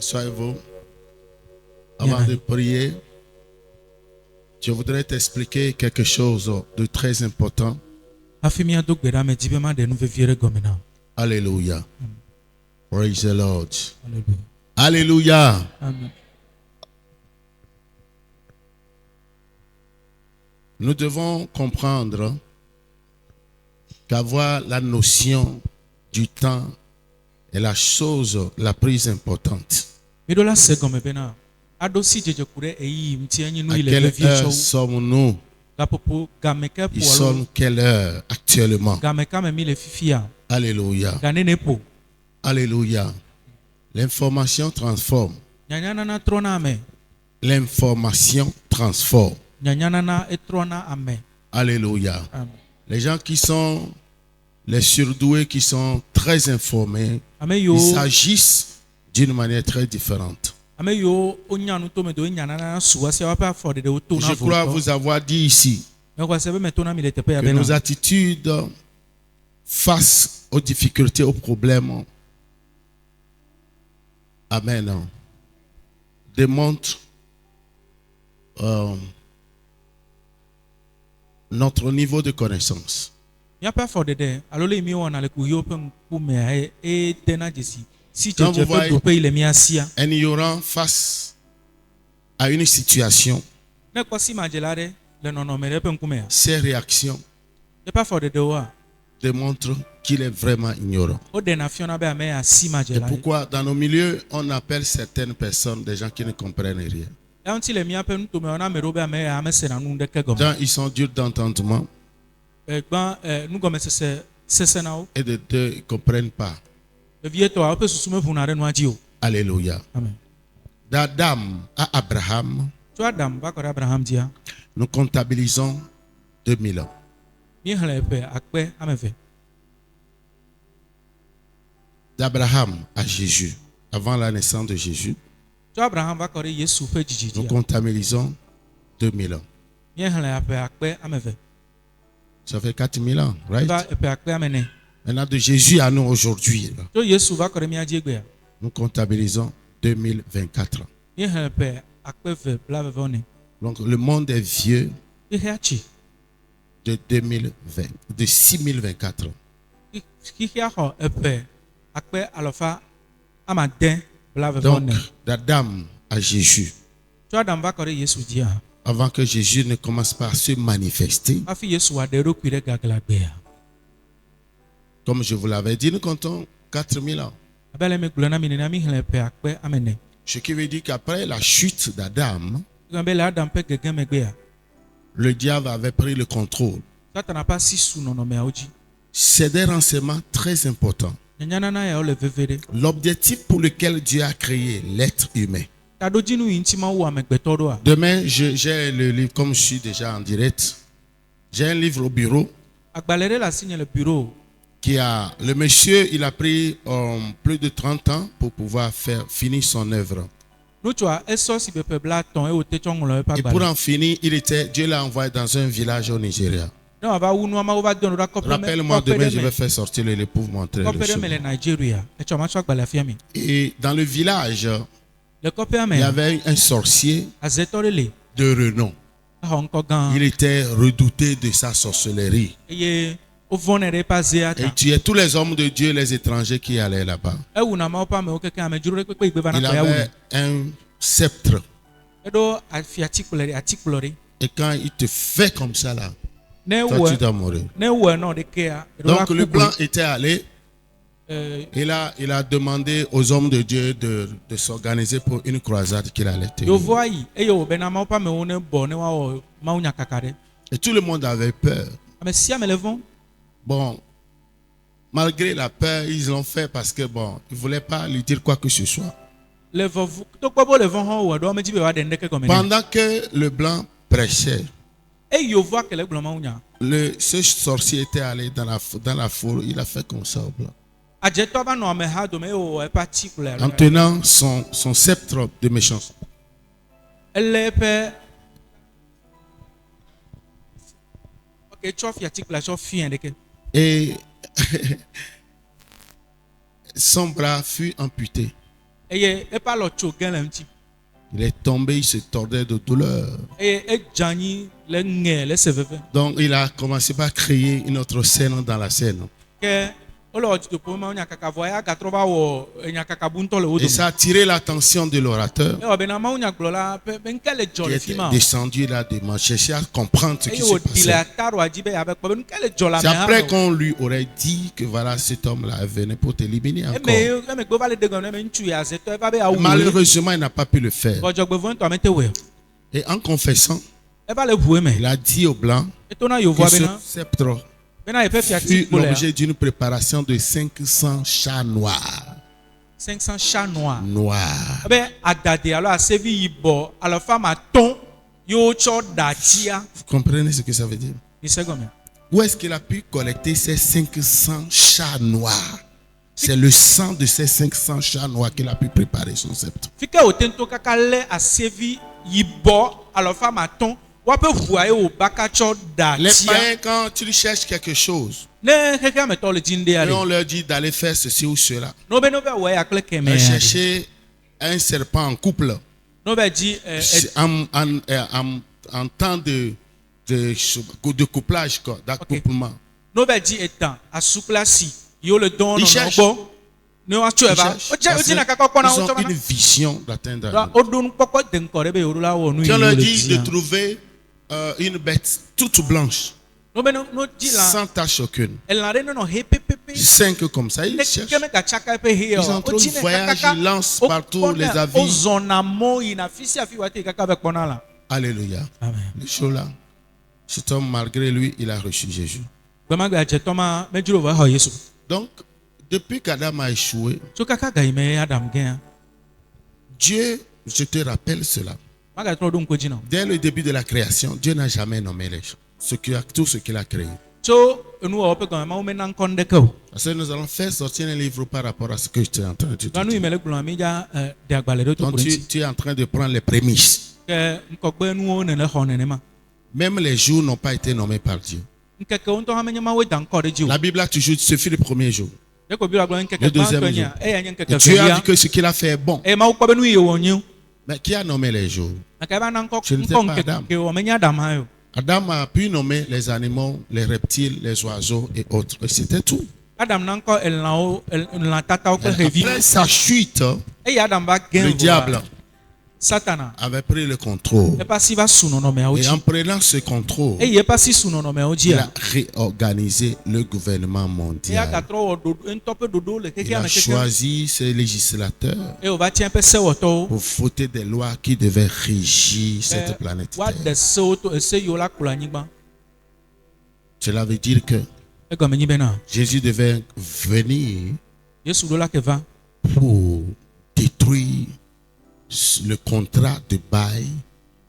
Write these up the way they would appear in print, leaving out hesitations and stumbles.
Asseyez-vous. Avant de prier, je voudrais t'expliquer quelque chose de très important. Alléluia. Praise the Lord. Alléluia. Amen. Nous devons comprendre qu'avoir la notion du temps est la chose la plus importante. À quelle heure sommes-nous? Ils sont quelle heure actuellement? Alléluia. Alléluia. L'information transforme. L'information transforme. Alléluia. Les gens qui sont les surdoués, qui sont très informés, ils s'agissent d'une manière très différente. Je crois vous avoir dit ici que nos attitudes face aux difficultés, aux problèmes, amen, démontrent notre niveau de connaissance. Quand vous voyez un ignorant face à une situation, ses réactions démontrent qu'il est vraiment ignorant. Et pourquoi dans nos milieux, on appelle certaines personnes des gens qui ne comprennent rien. Quand ils sont durs d'entendement, et de deux, ils ne comprennent pas. Alléluia. D'Adam à Abraham, nous comptabilisons 2000 ans. D'Abraham à Jésus, avant la naissance de Jésus, nous comptabilisons 2000 ans. Ça fait 4000 ans, right? Maintenant, de Jésus à nous aujourd'hui, nous comptabilisons 2024 ans. Donc, le monde est vieux de 2020, de 6024 ans. Donc, d'Adam à Jésus, avant que Jésus ne commence par se manifester, comme je vous l'avais dit, nous comptons 4000 ans. Ce qui veut dire qu'après la chute d'Adam, le diable avait pris le contrôle. C'est des renseignements très importants. L'objectif pour lequel Dieu a créé l'être humain. Demain, j'ai le livre, comme je suis déjà en direct, j'ai un livre au bureau. Le monsieur, il a pris plus de 30 ans pour pouvoir finir son œuvre. Et pour en finir, Dieu l'a envoyé dans un village au Nigeria. Rappelle-moi, demain je vais faire sortir le pour vous montrer le chemin. Et dans le village, il y avait un sorcier de renom. Il était redouté de sa sorcellerie. Et il tuait tous les hommes de Dieu, les étrangers qui allaient là-bas. Il avait un sceptre. Et quand il te fait comme ça là, toi tu dois mourir. Donc le blanc était allé. Il a demandé aux hommes de Dieu de s'organiser pour une croisade qu'il allait tenir. Et tout le monde avait peur. Bon, malgré la peur, ils l'ont fait parce que bon, ils ne voulaient pas lui dire quoi que ce soit. Pendant que le blanc prêchait, ce sorcier était allé dans la four, il a fait comme ça au blanc. En tenant son sceptre de méchanceté. Et son bras fut amputé. Il est tombé, il se tordait de douleur. Donc il a commencé par créer une autre scène dans la scène. Et ça a attiré l'attention de l'orateur qui était descendu là de chercher à comprendre ce qui se passait. C'est après qu'on lui aurait dit que voilà, cet homme-là venait pour t'éliminer encore. Malheureusement, il n'a pas pu le faire. Et en confessant, il a dit au blanc que ce sceptre fut l'objet d'une préparation de 500 chats noirs. 500 chats noirs. Noirs. Vous comprenez ce que ça veut dire? Où est-ce qu'il a pu collecter ces 500 chats noirs? C'est le sang de ces 500 chats noirs qu'il a pu préparer son sceptre. Les païens, quand tu cherches quelque chose, et on leur dit d'aller faire ceci ou cela, chercher un serpent en couple, en temps de couplage, d'accouplement. Ils cherchent une vision d'atteindre. Quand on leur dit de trouver une bête toute blanche, sans tache aucune, 5 comme ça, ils cherchent. Ils ont trop de voyages, ils lancent partout les avis. Alléluia. Le show là, cet homme, malgré lui, il a reçu Jésus. Donc, depuis qu'Adam a échoué, Dieu, je te rappelle cela, dès le début de la création, Dieu n'a jamais nommé les choses, tout ce qu'il a créé. Parce que nous allons faire sortir un livre par rapport à ce que je suis en train de te dire. Donc tu es en train de prendre les prémices. Même les jours n'ont pas été nommés par Dieu. La Bible a toujours dit, ce fut le premier jour. Le deuxième jour. Et Dieu a dit que ce qu'il a fait est bon. Mais qui a nommé les jours? Ce n'était pas Adam. Adam a pu nommer les animaux, les reptiles, les oiseaux et autres. Et c'était tout. Après sa chute, le diable avait pris le contrôle. Et en prenant ce contrôle, il a réorganisé le gouvernement mondial. Il a choisi ses législateurs pour voter des lois qui devaient régir cette planète Terre. Cela veut dire que Jésus devait venir pour détruire le contrat de bail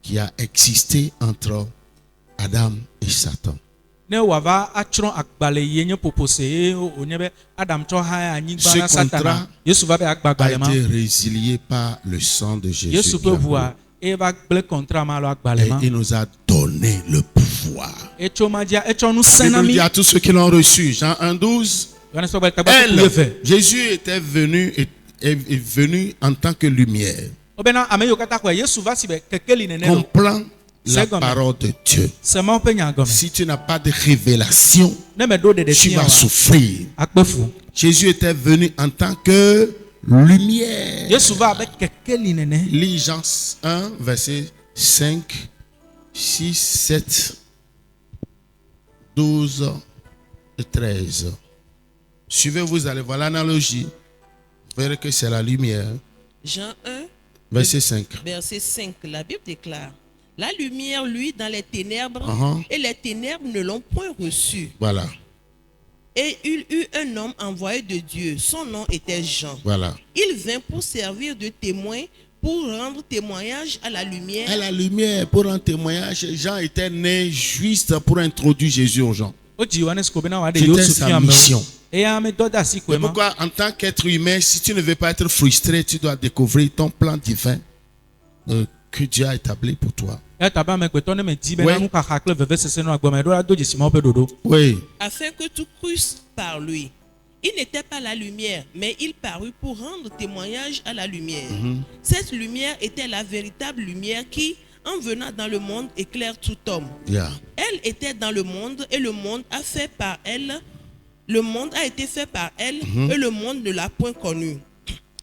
qui a existé entre Adam et Satan. Ce contrat a été résilié par le sang de Jésus. Et il nous a donné le pouvoir. Et nous dit à tous ceux qui l'ont reçu, Jean 1,12, Jésus était venu en tant que lumière. Comprends la parole de Dieu. Si tu n'as pas de révélation, tu vas souffrir. Jésus était venu en tant que lumière. Lis Jean 1, verset 5, 6, 7, 12 et 13. Suivez, vous allez voir l'analogie. Vous verrez que c'est la lumière. Jean 1, verset 5. Verset 5, la Bible déclare: la lumière luit dans les ténèbres, et les ténèbres ne l'ont point reçu. Voilà. Et il eut un homme envoyé de Dieu. Son nom était Jean. Voilà. Il vint pour servir de témoin, pour rendre témoignage à la lumière. À la lumière, pour rendre témoignage. Jean était né juste pour introduire Jésus aux gens. C'était sa mission. Et pourquoi, en tant qu'être humain, si tu ne veux pas être frustré, tu dois découvrir ton plan divin que Dieu a établi pour toi. Oui. Afin que tu crusses par lui. Il n'était pas la lumière, mais il parut pour rendre témoignage à la lumière. Cette lumière était la véritable lumière qui, en venant dans le monde, éclaire tout homme. Elle était dans le monde et le monde a fait par elle. Le monde a été fait par elle et le monde ne l'a point connue.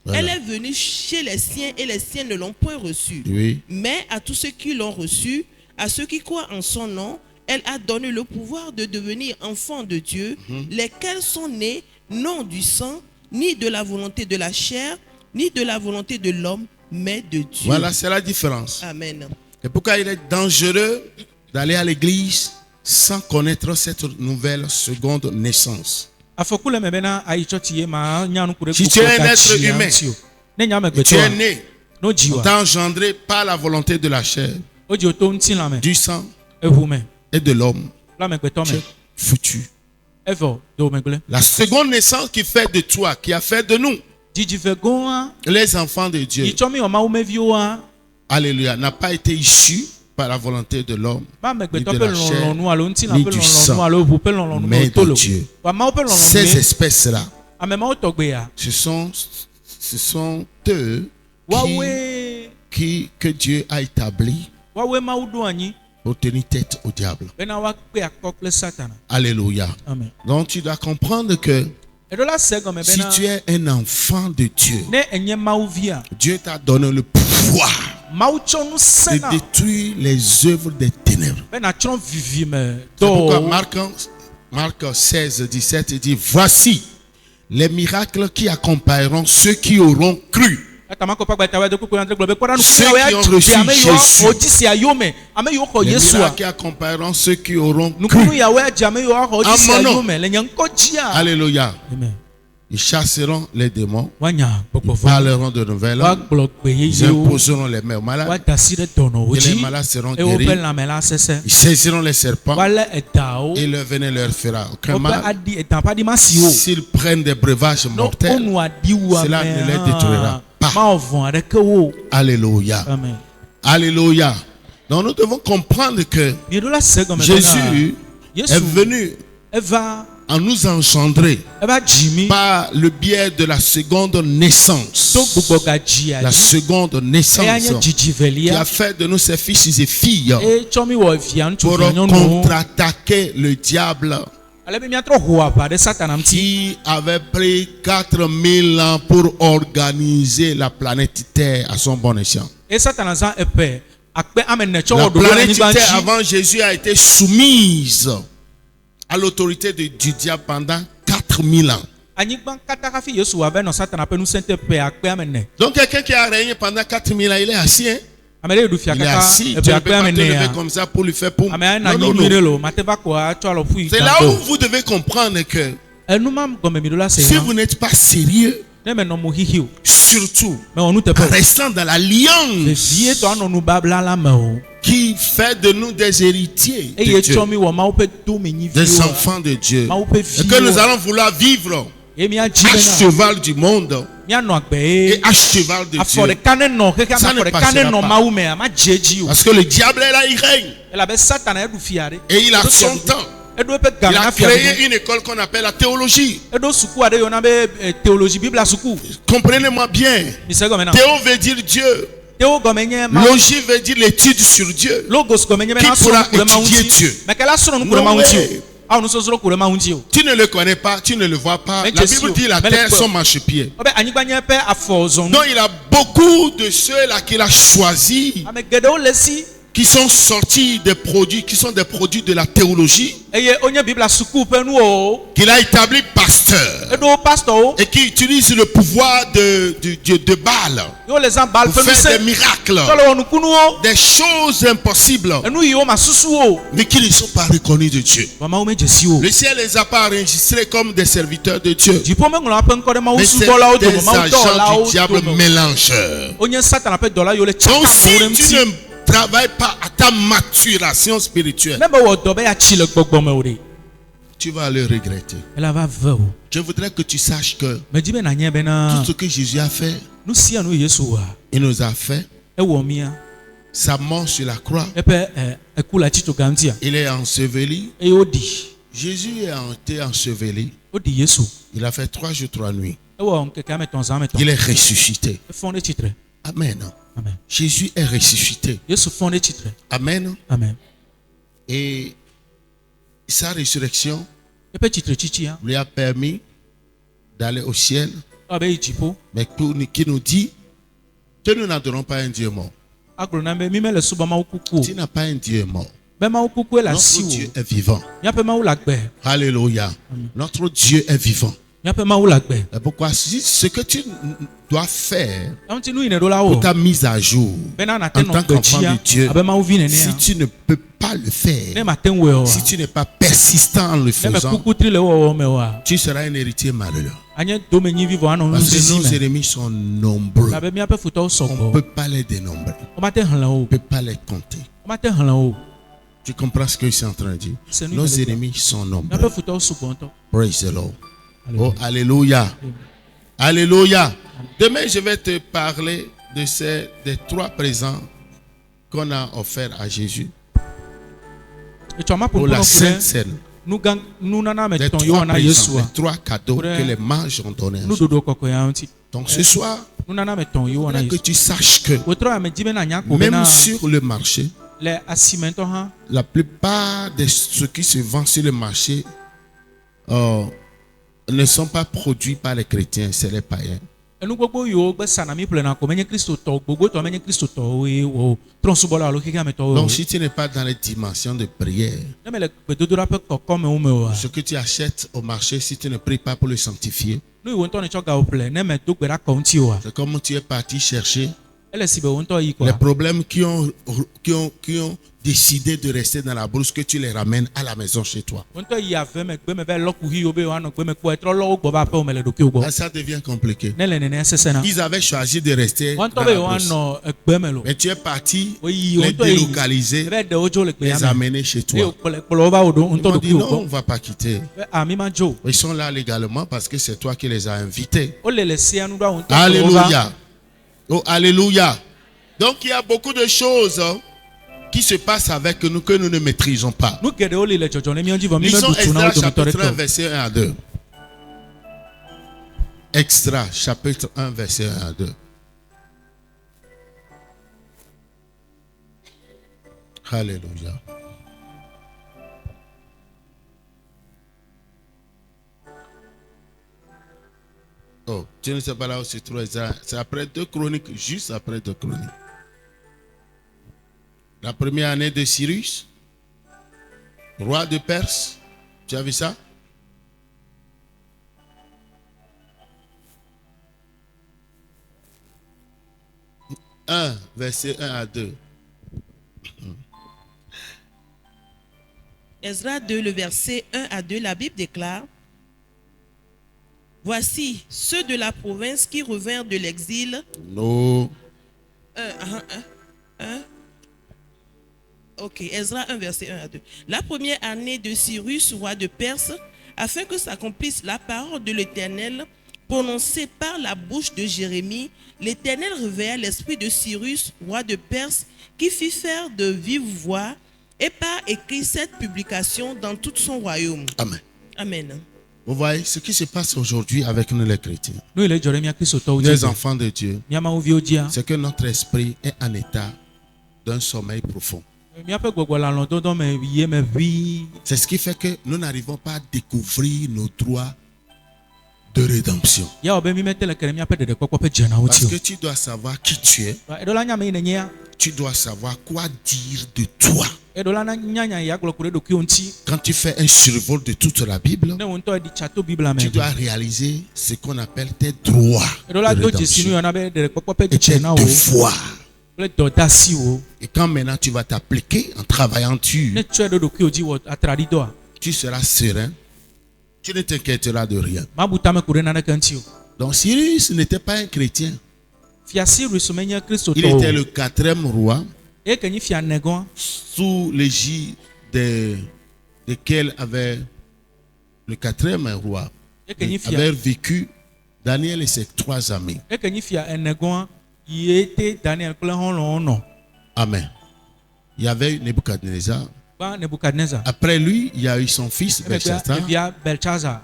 Voilà. Elle est venue chez les siens et les siens ne l'ont point reçue. Oui. Mais à tous ceux qui l'ont reçue, à ceux qui croient en son nom, elle a donné le pouvoir de devenir enfants de Dieu, lesquels sont nés non du sang, ni de la volonté de la chair, ni de la volonté de l'homme, mais de Dieu. Voilà, c'est la différence. Amen. Et pourquoi il est dangereux d'aller à l'église sans connaître cette nouvelle seconde naissance? Si tu es un être humain, tu es né, tu es engendré par la volonté de la chair, du sang et de l'homme, tu es foutu. La seconde naissance qui fait de toi, qui a fait de nous les enfants de Dieu, alléluia, n'a pas été issu par la volonté de l'homme, ni de la chair, ni du sang, mais de Dieu. Ces espèces-là, ce sont eux que Dieu a établis pour tenir tête au diable. Alléluia. Amen. Donc tu dois comprendre que si tu es un enfant de Dieu, Dieu t'a donné le pouvoir de détruire les œuvres des ténèbres. C'est pourquoi Marc 16, 17 dit: voici les miracles qui accompagneront ceux qui auront cru. Ceux qui ont reçu Jésus. Les miracles qui accompagneront ceux qui auront cru en mon nom. Alléluia. Ils chasseront les démons, ils parleront de nouvelles langues, ils imposeront les mains aux malades, et les malades seront guéris. Ils saisiront les serpents, et le venin leur fera aucun mal. S'ils prennent des breuvages mortels, cela ne les détruira pas. Alléluia. Alléluia. Donc nous devons comprendre que Jésus est venu en nous engendrer par le biais de la seconde naissance. La seconde naissance qui a fait de nous ses fils et filles pour contre-attaquer le diable qui avait pris 4000 ans pour organiser la planète Terre à son bon escient. La planète Terre avant Jésus a été soumise à l'autorité du diable pendant 4000 ans. Donc quelqu'un qui a régné pendant 4000 ans, il est assis. Hein? Il est assis. Tu ne peux pas te lever comme ça pour lui faire pour. Non. C'est là où vous devez comprendre que si vous n'êtes pas sérieux, surtout en restant dans l'alliance qui fait de nous des héritiers de Dieu, des enfants de Dieu, et que nous allons vouloir vivre à cheval du monde et à cheval de Dieu, ça ne passera pas. Parce que le diable est là, il règne et il a son temps. Il a créé une école qu'on appelle la théologie. Comprenez-moi bien. Théo veut dire Dieu. Logie veut dire l'étude sur Dieu. Qui pourra étudier Dieu? Tu ne le connais pas, tu ne le vois pas. La Bible dit la terre sont marchepieds. Donc il a beaucoup de ceux-là qu'il a choisis, qui sont sortis des produits, qui sont des produits de la théologie, qu'il a établi pasteur, et qui utilisent le pouvoir de Baal pour faire des miracles, des choses impossibles, mais qui ne sont pas reconnus de Dieu. Le ciel les a pas enregistrés comme des serviteurs de Dieu, mais c'est des agents du diable mélangeurs. Donc si tu ne travaille pas à ta maturation spirituelle, tu vas le regretter. Je voudrais que tu saches que tout ce que Jésus a fait, il nous a fait. Sa mort sur la croix, il est enseveli. Jésus a été enseveli Il a fait 3 jours, 3 nuits. Il est ressuscité. Amen. Amen. Jésus est ressuscité. Amen. Amen. Et sa résurrection lui a permis d'aller au ciel. Mais qui nous dit que nous n'adorons pas un Dieu mort. Tu n'as pas un Dieu mort. Notre Dieu est vivant. Alléluia. Notre Dieu est vivant. Pourquoi ce que tu dois faire pour ta mise à jour en tant qu'enfant de Dieu, si tu ne peux pas le faire, si tu n'es pas persistant en le faisant, tu seras un héritier malheureux. Parce que nos ennemis sont nombreux. On ne peut pas les dénombrer. On ne peut pas les compter. Tu comprends ce que je suis en train de dire? Nos ennemis sont nombreux. Praise the Lord. Oh, alléluia. Alléluia. Demain, je vais te parler des 3 présents qu'on a offerts à Jésus pour la Sainte Seine. Les 3 présents, les 3 cadeaux que les mages ont donnés à Jésus. Donc ce soir, il faudrait que tu saches que même sur le marché, la plupart de ce qui se vend sur le marché ne sont pas produits par les chrétiens, c'est les païens. Donc si tu n'es pas dans les dimensions de prière, ce que tu achètes au marché, si tu ne pries pas pour le sanctifier, c'est comme tu es parti chercher les problèmes qui ont décidé de rester dans la brousse, que tu les ramènes à la maison chez toi. Là, ça devient compliqué. Ils avaient choisi de rester dans la brousse. Mais tu es parti les délocaliser, les amener chez toi. Ils m'ont dit non, on ne va pas quitter. Ils sont là légalement parce que c'est toi qui les as invités. Alléluia. Oh, alléluia. Donc il y a beaucoup de choses qui se passent avec nous que nous ne maîtrisons pas. Lisons Extra chapitre 1 verset 1 à 2. Extra chapitre 1 verset 1 à 2. Alléluia. Oh, tu ne sais pas là où se trouve Extra. C'est après 2 Chroniques, juste après 2 Chroniques. La première année de Cyrus, roi de Perse. Tu as vu ça? Verset 1 à 2. Ezra 2, le verset 1 à 2, la Bible déclare: voici ceux de la province qui revinrent de l'exil. Non. Ok, Ezra 1, verset 1 à 2. La première année de Cyrus, roi de Perse, afin que s'accomplisse la parole de l'Éternel, prononcée par la bouche de Jérémie, l'Éternel réveilla l'esprit de Cyrus, roi de Perse, qui fit faire de vive voix et par écrit cette publication dans tout son royaume. Amen. Amen. Vous voyez ce qui se passe aujourd'hui avec nous les chrétiens, les enfants de Dieu, c'est que notre esprit est en état d'un sommeil profond. C'est ce qui fait que nous n'arrivons pas à découvrir nos droits de rédemption. Parce que tu dois savoir qui tu es. Tu dois savoir quoi dire de toi. Quand tu fais un survol de toute la Bible, tu dois réaliser ce qu'on appelle tes droits de rédemption et tes devoirs. Et quand maintenant tu vas t'appliquer en travaillant dessus, tu seras serein. Tu ne t'inquiéteras de rien. Donc Cyrus n'était pas un chrétien. Il était le 4e roi sous l'égide desquels avait le 4e roi avait vécu Daniel et ses 3 amis. Amen. Il y avait Nebuchadnezzar. Après lui, il y a eu son fils Belshazzar.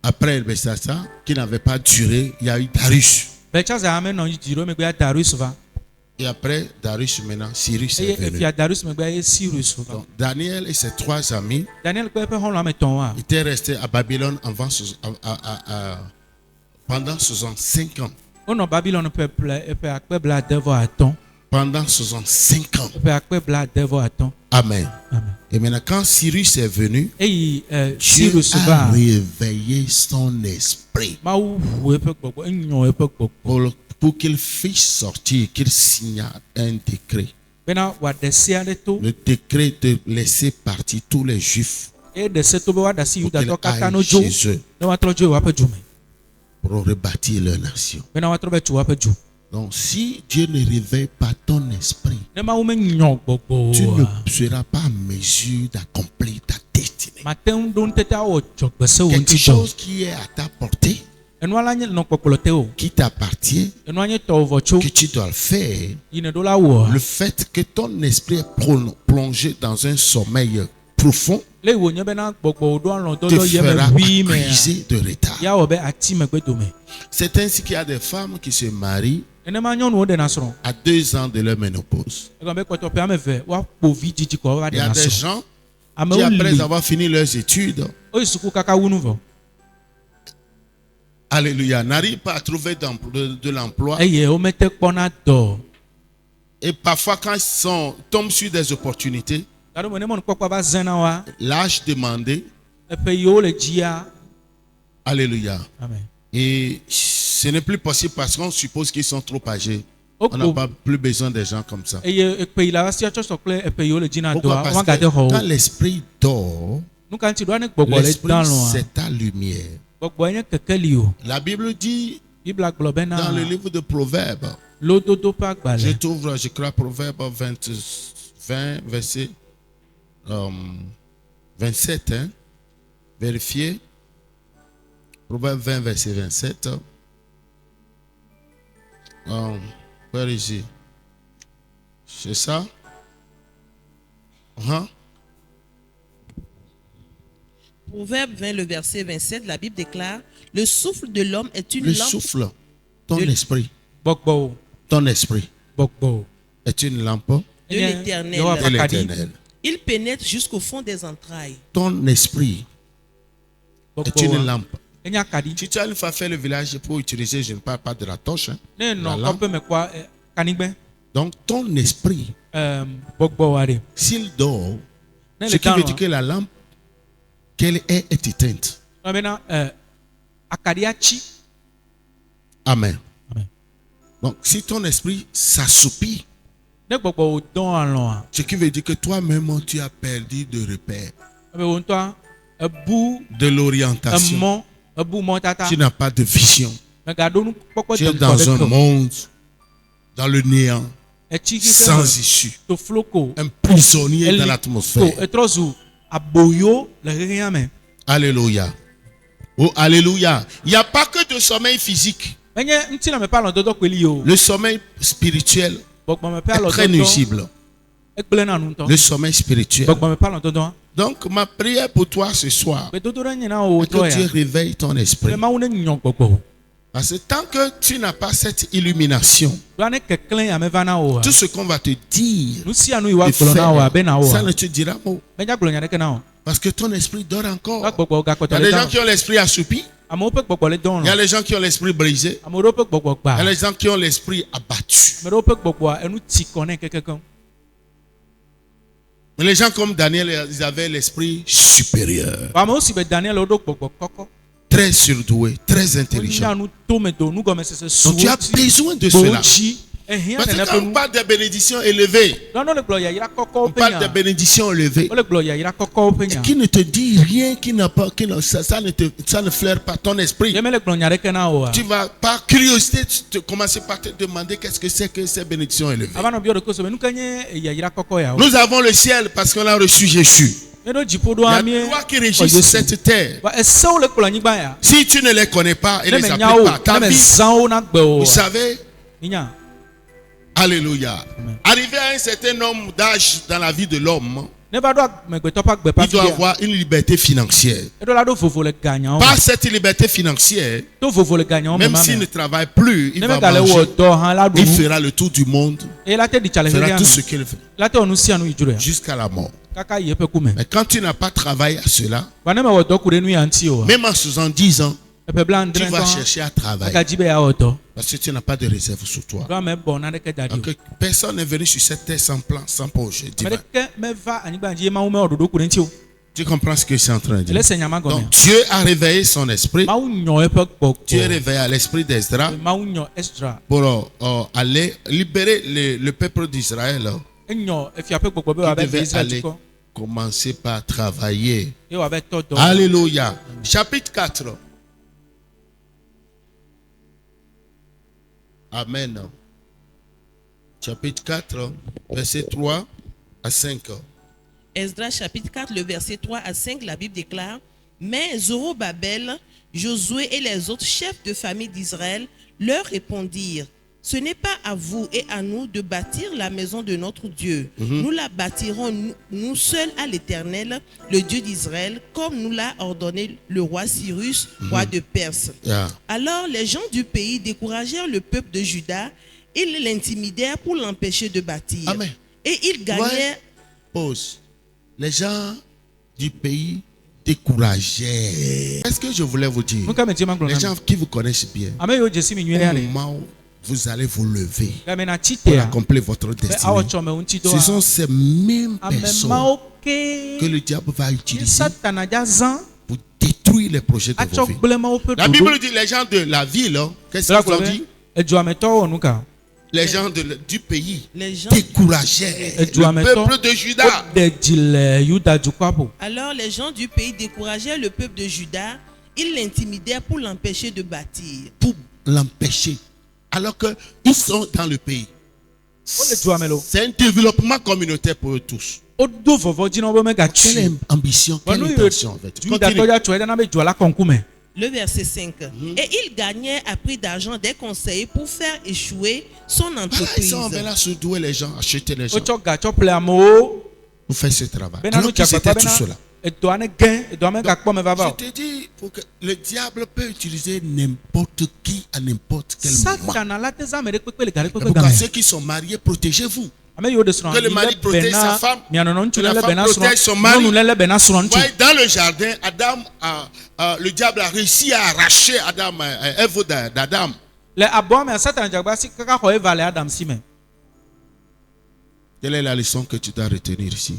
Après Belshazzar, qui n'avait pas duré, il y a eu Darius. Et après Darius, maintenant, Cyrus est venu. Donc, Daniel et ses 3 amis étaient restés à Babylone pendant 65 ans. Pendant 65 ans. Amen. Et maintenant, quand Cyrus est venu, Dieu a réveillé son esprit pour qu'il fiche sortir, qu'il signe un décret. Le décret de laisser partir tous les Juifs pour qu'ils aillent chez eux pour rebâtir leur nation. Donc, si Dieu ne réveille pas ton esprit, tu ne seras pas en mesure d'accomplir ta destinée. Quelque chose qui est à ta portée, qui t'appartient, que tu dois le faire. Le fait que ton esprit est plongé dans un sommeil profond te fera accuser de retard. C'est ainsi qu'il y a des femmes qui se marient à 2 ans de leur ménopause. Il y a des gens qui, après avoir fini leurs études, alléluia, n'arrivent pas à trouver de l'emploi. Et parfois, quand ils tombent sur des opportunités, l'âge demandé, alléluia. Amen. Et ce n'est plus possible parce qu'on suppose qu'ils sont trop âgés. On n'a pas plus besoin des gens comme ça. Pourquoi? Parce que quand l'esprit dort, l'esprit c'est ta lumière. La Bible dit dans le livre de Proverbes, je t'ouvre, je crois, Proverbes 20 verset 27, hein? Vérifiez. Proverbe 20, verset 27. Where is it? C'est ça? Proverbe 20, le verset 27, la Bible déclare: le souffle de l'homme est une lampe. Le souffle, ton esprit. Ton esprit est une lampe de l'Éternel. Il pénètre jusqu'au fond des entrailles. Ton esprit est une lampe. Si tu as une fois fait le village pour utiliser, je ne parle pas de la torche, hein, la lampe. Donc ton esprit, s'il dort, ce qui veut dire que la lampe qu'elle est éteinte. Amen. Donc si ton esprit s'assoupit, ce qui veut dire que toi-même tu as perdu de repère, de l'orientation. Tu n'as pas de vision. Tu es dans un monde, dans le néant, sans issue, un prisonnier dans l'atmosphère. Alléluia. Oh, alléluia. Il n'y a pas que de sommeil physique. Le sommeil spirituel est très nuisible. Le sommeil spirituel. Donc ma prière pour toi ce soir est que Dieu réveille ton esprit. Parce que tant que tu n'as pas cette illumination, tout ce qu'on va te dire de faire, ça ne te dira mot. Parce que ton esprit dort encore. Il y a des gens qui ont l'esprit assoupi. Il y a les gens qui ont l'esprit brisé. Il y a les gens qui ont l'esprit abattu. Mais les gens comme Daniel, ils avaient l'esprit supérieur. Très surdoué, très intelligent. Donc tu as besoin de cela. Parce que quand on parle de bénédictions élevées, on parle de bénédictions élevées qui ne te dit rien, ça ne flaire pas ton esprit. Tu vas par curiosité commencer par te demander qu'est-ce que c'est que ces bénédictions élevées. Nous avons le ciel parce qu'on a reçu Jésus. Il y a des lois qui régissent cette terre. Si tu ne les connais pas et les appliques pas, ta vie, vous savez, alléluia. Arrivé à un certain nombre d'âge dans la vie de l'homme, Il doit avoir une liberté financière. Par cette liberté financière, même s'il ne travaille plus, il va manger. Il fera le tour du monde. Il fera tout ce qu'il fait jusqu'à la mort. Mais quand tu n'as pas travaillé à cela, même à 70 ans, tu vas chercher à travailler parce que tu n'as pas de réserve sur toi. Donc, personne n'est venu sur cette terre sans plan, sans projet divin. Tu comprends ce que je suis en train de dire? Donc Dieu a réveillé son esprit. Dieu a réveillé l'esprit d'Esdras pour aller libérer le peuple d'Israël. Il devait aller commencer par travailler. Alléluia. Chapitre 4. Amen. Chapitre 4, verset 3 à 5. Esdras chapitre 4, le verset 3 à 5, la Bible déclare: Mais Zorobabel, Josué et les autres chefs de famille d'Israël leur répondirent: Ce n'est pas à vous et à nous de bâtir la maison de notre Dieu. Nous la bâtirons nous seuls à l'Éternel, le Dieu d'Israël, comme nous l'a ordonné le roi Cyrus, roi de Perse. Alors les gens du pays découragèrent le peuple de Juda. Ils l'intimidèrent pour l'empêcher de bâtir. Amen. Et ils gagnèrent... Pause. Les gens du pays décourageaient. Est-ce que je voulais vous dire, les gens qui vous connaissent bien, au moment où vous allez vous lever pour accomplir votre destinée, ce sont ces mêmes personnes que le diable va utiliser pour détruire les projets de vos vies. La Bible dit les gens de la ville, qu'est-ce qu'ils ont dit? Les gens du pays décourageaient le peuple de Juda. Alors les gens du pays décourageaient le peuple de Juda. Ils l'intimidèrent pour l'empêcher de bâtir. Pour l'empêcher. Alors qu'ils sont dans le pays. C'est un développement communautaire pour eux tous. Quelle ambition, quelle intention en fait. Continue. Le verset 5. Et il gagnait à prix d'argent des conseillers pour faire échouer son entreprise. On va là surdouer les gens, acheter les gens. Vous faites ce travail. Alors qu'ils étaient tout cela. Je te dis, le diable peut utiliser n'importe qui à n'importe quel moment. Ceux qui sont mariés, protégez-vous. Que le mari protège sa femme, que la femme protège son mari. Dans le jardin, le diable a réussi à arracher Ève d'Adam. Quelle est la leçon que tu dois retenir ici?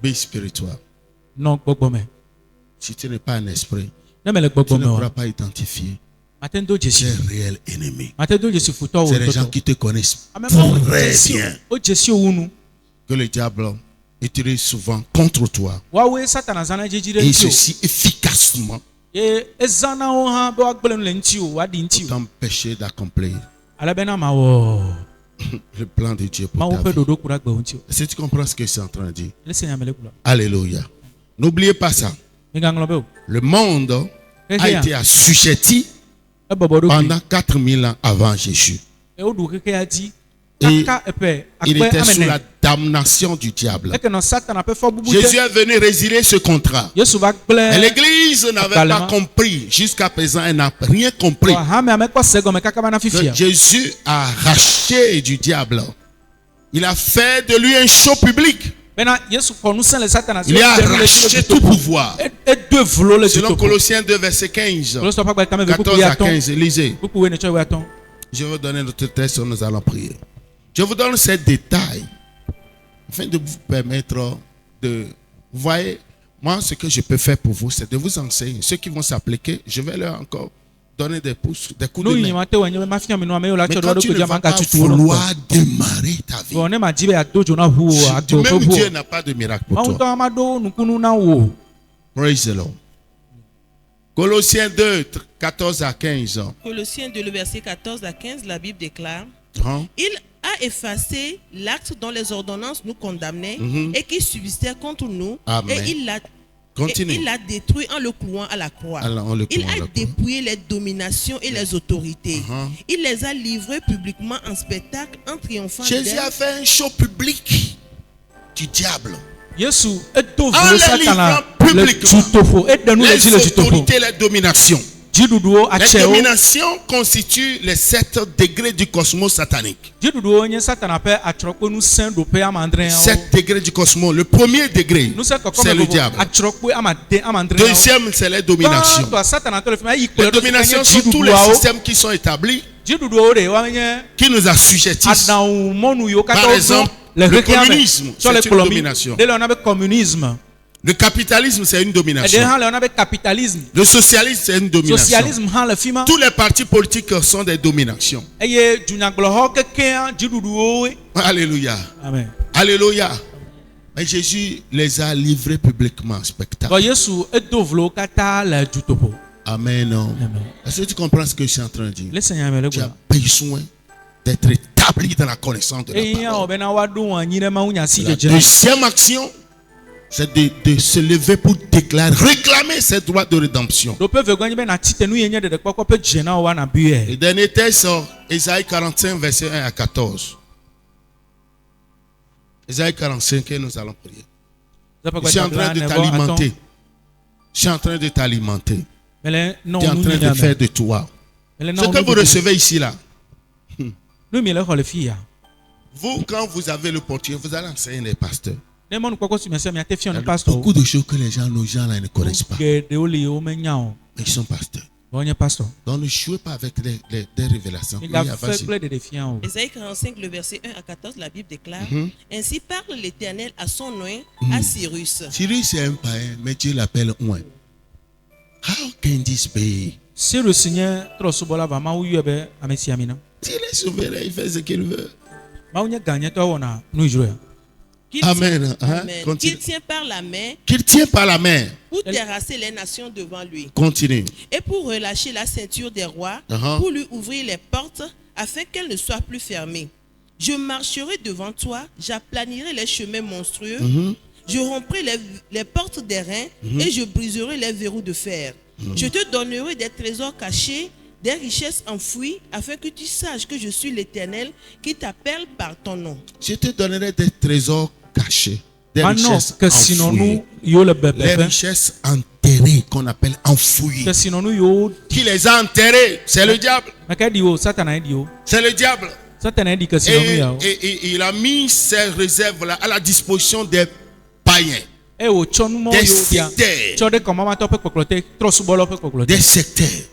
Be spirituel. Si tu n'es pas un esprit, tu ne pourras pas identifier tes réels ennemis. C'est les gens qui te connaissent très bien que le diable utilise souvent contre toi. Et ceci efficacement pour t'empêcher d'accomplir le plan de Dieu pour ta vie. Est-ce que tu comprends ce que je suis en train de dire? Alléluia. N'oubliez pas ça. Le monde a été assujetti pendant 4000 ans avant Jésus. Et il était sous la damnation du diable. Jésus est venu résilier ce contrat. Et l'Église n'avait pas compris. Jusqu'à présent, elle n'a rien compris. Que Jésus a arraché du diable. Il a fait de lui un show public. Il a arraché tout pouvoir. Selon Colossiens 2, verset 15. 14 à 15. Lisez. Je vais vous donner notre texte, nous allons prier. Je vous donne ces détails afin de vous permettre de... Vous voyez, moi, ce que je peux faire pour vous, c'est de vous enseigner. Ceux qui vont s'appliquer, je vais leur encore donner des pouces, des coups de main. Mais quand tu ne vas pas vouloir démarrer ta vie, même Dieu n'a pas de miracle pour toi. Praise the Lord. Colossiens 2, 14 à 15. Colossiens 2, le verset 14 à 15, la Bible déclare: Il a effacé l'acte dont les ordonnances nous condamnaient et qui subsistait contre nous. Amen. Et il l'a détruit en le clouant à la croix. Il a dépouillé les dominations et les autorités. Il les a livrées publiquement en spectacle en triomphant. Jésus a fait un show public. du diable. En les livrant publiquement, les autorités, les dominations. Les dominations constituent les 7 degrés du cosmos satanique. 7 degrés du cosmos. Le premier degré, c'est le diable. Deuxième, c'est les dominations. Les dominations sont tous les systèmes qui sont établis, qui nous assujettissent. Par exemple, le communisme, c'est une domination. Le capitalisme, c'est une domination. Le socialisme, c'est une domination. Tous les partis politiques sont des dominations. Alléluia. Amen. Alléluia. Et Jésus les a livrés publiquement en spectacle. Amen. Est-ce que tu comprends ce que je suis en train de dire? Tu as besoin d'être établi dans la connaissance de la parole. La deuxième action, c'est de se lever pour déclarer, réclamer ses droits de rédemption. Le dernier texte, Ésaïe 45, verset 1 à 14. Ésaïe 45, et nous allons prier. Je suis en train de t'alimenter. Je suis en train de t'alimenter. Tu es en train de faire de toi. Ce que vous recevez ici, là. Vous, quand vous avez le portier, vous allez enseigner les pasteurs. Il y a beaucoup de choses que les gens là, ne connaissent pas. Mais ils sont pasteurs. Donc ne jouez pas avec des révélations. Ésaïe 45, le verset 1 à 14, la Bible déclare: Ainsi parle l'Éternel à son oint, à Cyrus. Cyrus est un païen, mais Dieu l'appelle oint. How can this be? Si le Seigneur il est souverain, il fait ce qu'il veut. Amen. Qu'il tient par la main. Qu'il tient par la main. Pour terrasser les nations devant lui. Continue. Et pour relâcher la ceinture des rois. Pour lui ouvrir les portes afin qu'elles ne soient plus fermées. Je marcherai devant toi. J'aplanirai les chemins monstrueux. Je romprai les portes des reins. Et je briserai les verrous de fer. Je te donnerai des trésors cachés, des richesses enfouies, afin que tu saches que je suis l'Éternel qui t'appelle par ton nom. Je te donnerai des trésors cachés, des richesses enfouies, les richesses enterrées qu'on appelle enfouies. Qui les a enterrées? C'est le diable. C'est le diable. Et il a mis ces réserves-là à la disposition des païens. Des sectaires. Des sectaires.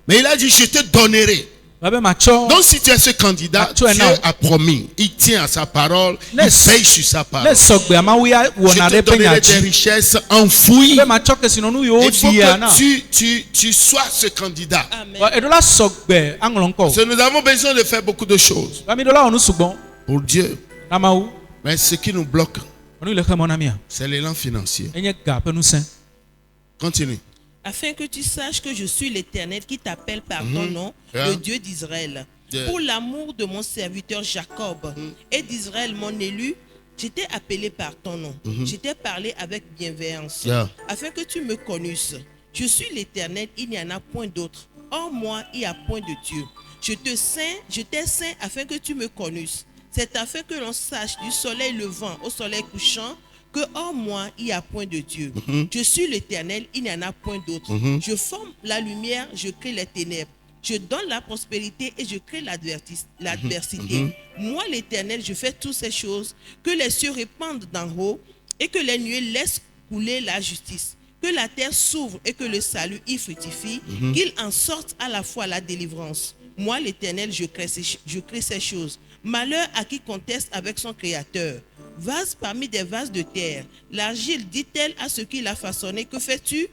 Mais il a dit, je te donnerai. Donc si tu es ce candidat, Dieu a promis. Il tient à sa parole. Il veille sur sa parole. Je te donnerai des richesses enfouies. Il faut que tu sois ce candidat. Parce que nous avons besoin de faire beaucoup de choses pour Dieu. Mais ce qui nous bloque, c'est l'élan financier. Continue. Afin que tu saches que je suis l'Éternel qui t'appelle par ton nom, le Dieu d'Israël. Pour l'amour de mon serviteur Jacob et d'Israël mon élu, je t'ai appelé par ton nom. Je t'ai parlé avec bienveillance. Afin que tu me connaisses. Je suis l'Éternel, il n'y en a point d'autre. Hors moi, il n'y a point de Dieu. Je t'ai saint afin que tu me connaisses. C'est afin que l'on sache du soleil levant au soleil couchant que hors moi, il n'y a point de Dieu. Je suis l'Éternel, il n'y en a point d'autre. Je forme la lumière, je crée les ténèbres. Je donne la prospérité et je crée l'adversité. Moi, l'Éternel, je fais toutes ces choses, que les cieux répandent d'en haut et que les nuées laissent couler la justice. Que la terre s'ouvre et que le salut y fructifie, qu'il en sorte à la fois la délivrance. Moi, l'Éternel, je crée ces choses. Malheur à qui conteste avec son Créateur. Vase parmi des vases de terre. L'argile dit-elle à ce qu'il a façonné: que fais-tu?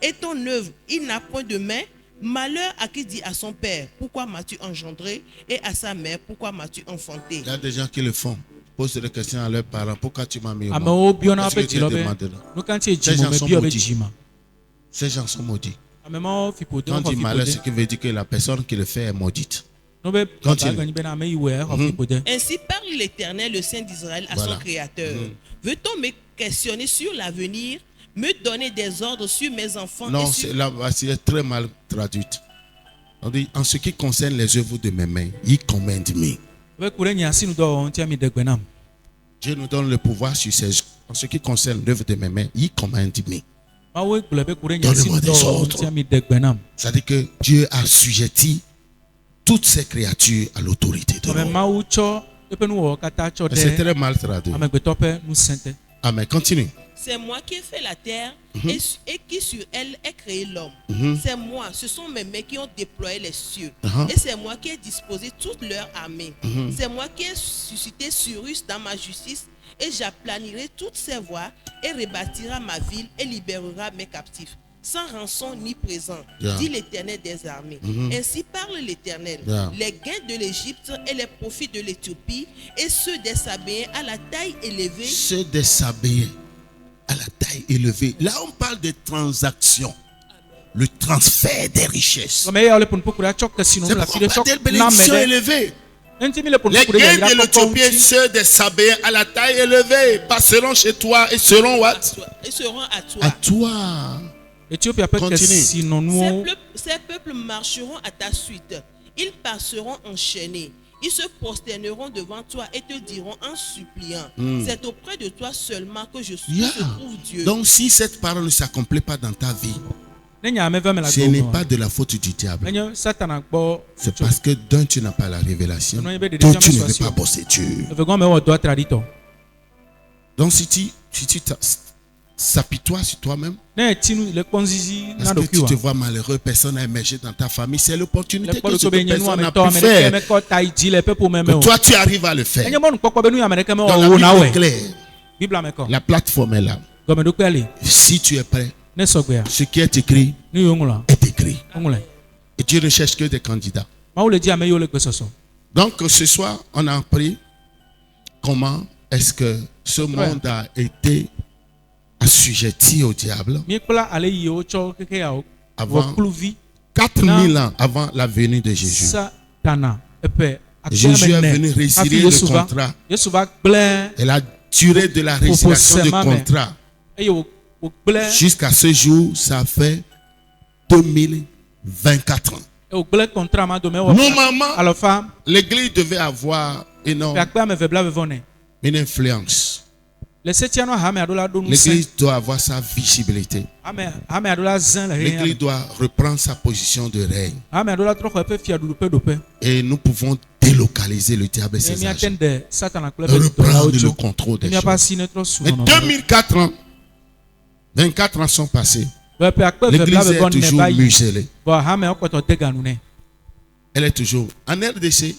Et ton œuvre, il n'a point de main. Malheur à qui dit à son père: pourquoi m'as-tu engendré? Et à sa mère: pourquoi m'as-tu enfanté? Il y a des gens qui le font. Posent des questions à leurs parents: pourquoi tu m'as mis au monde? Qu'est-ce que tu demandes là? Ces gens sont maudits. Ces gens sont maudits. Quand on dit malheur, ce qui veut dire que la personne qui le fait est maudite. Ainsi parle l'Éternel, le Saint d'Israël, à son Créateur. Veut-on me questionner sur l'avenir, me donner des ordres sur mes enfants? Non, c'est très mal traduit. On dit: en ce qui concerne les œuvres de mes mains, il commande me. Dieu nous donne le pouvoir sur ces œuvres. En ce qui concerne l'œuvre de mes mains, il commande me. Donne-moi des ordres. C'est-à-dire que Dieu a assujetti toutes ces créatures à l'autorité de l'homme. C'est très mal traduit. Amen. Continue. C'est moi qui ai fait la terre et qui sur elle ai créé l'homme. C'est moi, ce sont mes mains qui ont déployé les cieux. Et c'est moi qui ai disposé toute leur armée. C'est moi qui ai suscité Cyrus dans ma justice et j'aplanirai toutes ses voies et rebâtira ma ville et libérera mes captifs. Sans rançon ni présent, dit l'Éternel des armées. Ainsi parle l'Éternel. Les gains de l'Égypte et les profits de l'Éthiopie et ceux des Sabéens à la taille élevée. Ceux des Sabéens à la taille élevée. Là, on parle de transactions. Le transfert des richesses. C'est pas des bénédictions élevées. Les gains de l'Éthiopie et ceux des Sabéens à la taille élevée passeront chez toi et seront what? Ils seront à toi. À toi. Ces peuples marcheront à ta suite. Ils passeront enchaînés. Ils se prosterneront devant toi et te diront en suppliant. C'est auprès de toi seulement que je trouve Dieu. Donc si cette parole ne s'accomplit pas dans ta vie, ce n'est pas de la faute du diable. C'est parce que d'un, tu n'as pas la révélation. Deux, tu ne veux pas bosser Dieu. Donc si tu s'apitoies sur toi-même, parce que tu te vois malheureux, personne n'a émergé dans ta famille, c'est l'opportunité que cette personne n'a pu faire. Que toi tu arrives à le faire. Dans la Bible est claire. La plateforme est là. Si tu es prêt, ce qui est écrit est écrit. Et Dieu ne cherche que des candidats. Donc ce soir, on a appris comment est-ce que ce monde a été assujetti au diable avant 4000 ans avant la venue de Jésus. Jésus est venu résilier le contrat et la durée de la résiliation du contrat. Jusqu'à ce jour, ça fait 2024 ans. Normalement, l'église devait avoir une influence. L'église doit avoir sa visibilité. L'église doit reprendre sa position de règne. Et nous pouvons délocaliser le diable et ses agents. Reprendre le contrôle des choses. Mais 2004 ans, 24 ans sont passés. L'église est toujours muselée. Elle est toujours. En RDC,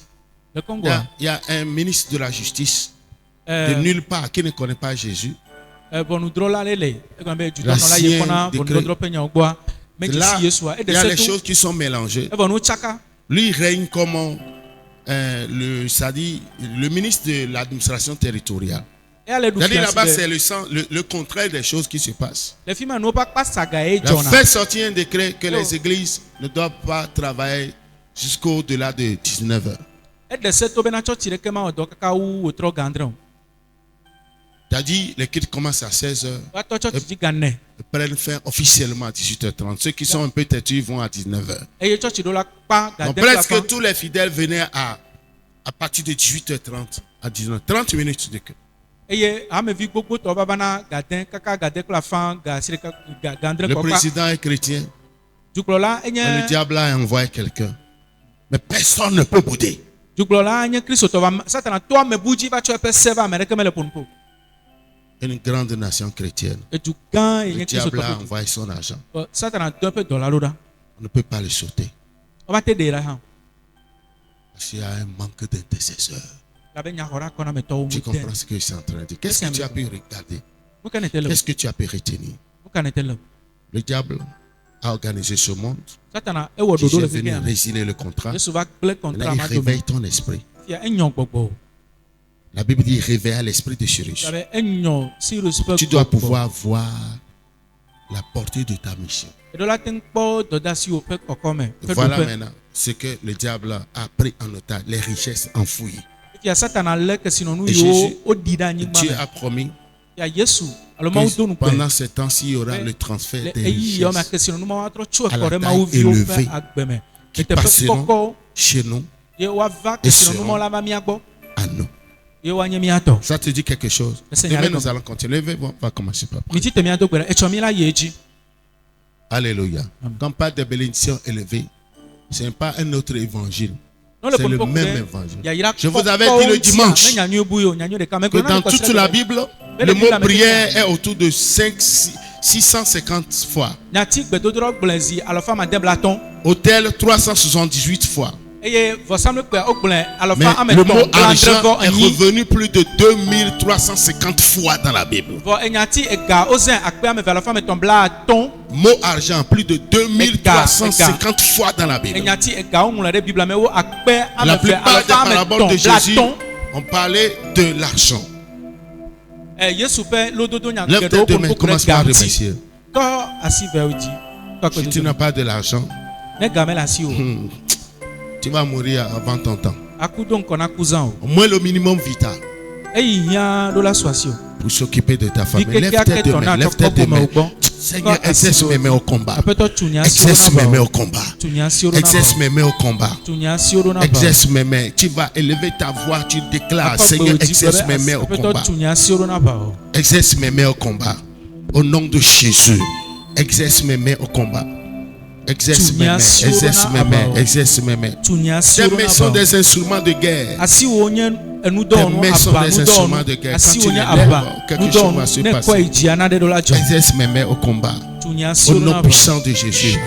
il y a un ministre de la justice de nulle part qui ne connaît pas Jésus. Là, il y a les choses qui sont mélangées. Lui, il règne comme le ministre de l'administration territoriale. C'est-à-dire là-bas, c'est le contraire des choses qui se passent. Il a fait sortir un décret que les églises ne doivent pas travailler jusqu'au-delà de 19h. C'est-à-dire, les cultes commencent à 16h et prennent fin officiellement à 18h30. Ceux qui sont un peu têtus vont à 19h. Donc, presque tous les fidèles venaient à partir de 18h30 à 19h. 30 minutes de culte. Le président est chrétien. Le diable a envoyé quelqu'un. Mais personne ne peut bouder. Une grande nation chrétienne. Le diable a envoyé son argent. On ne peut pas le sauter. Parce qu'il y a un manque d'intercesseurs. Tu comprends ce que je suis en train de dire? Qu'est-ce que tu as pu regarder? Qu'est-ce que tu as pu retenir? Le diable a organisé ce monde. Jésus est venu résilier le contrat. Là, il réveille ton esprit. La Bible dit réveille l'esprit de Cyrus. Tu dois pouvoir voir la portée de ta mission. Voilà maintenant ce que le diable a pris en otage, les richesses enfouies. Et Jésus, Dieu a promis que pendant ce temps-ci, il y aura le transfert des richesses à la taille élevée qui passeront chez nous et seront à nous. Ça te dit quelque chose? Demain, nous allons continuer. On va commencer par prier. Alléluia. Quand on parle de bénédiction élevée, ce n'est pas un autre évangile. C'est le même évangile. Je vous avais dit le dimanche que dans toute la Bible, le mot prière est autour de 650 fois. Autel 378 fois. Mais le mot argent est revenu plus de 2350 fois dans la Bible. Mot argent plus de 2350 fois dans la Bible. La plupart des paraboles de Jésus ont parlé de l'argent. Lève tes mains, commence par remercier. Si tu n'as pas de l'argent, tu vas mourir avant ton temps. Au moins le minimum vital. Pour s'occuper de ta famille. Lève tes mains. Lève tes mains. Seigneur, exerce mes mains au combat. Exerce mes mains au combat. Exerce mes mains au combat. Exerce mes mains. Tu vas élever ta voix. Tu déclares, Seigneur, exerce mes mains au combat. Exerce mes mains au combat. Au nom de Jésus. Exerce mes mains au combat. Exerce mes mains, exerce mes mains, exerce mes mains. Tes mains sont des instruments de guerre. Tes mains sont des instruments de guerre. Quand tu les lèves, quelque chose va se passer. Exerce mes mains au combat. Au nom puissant de Jésus.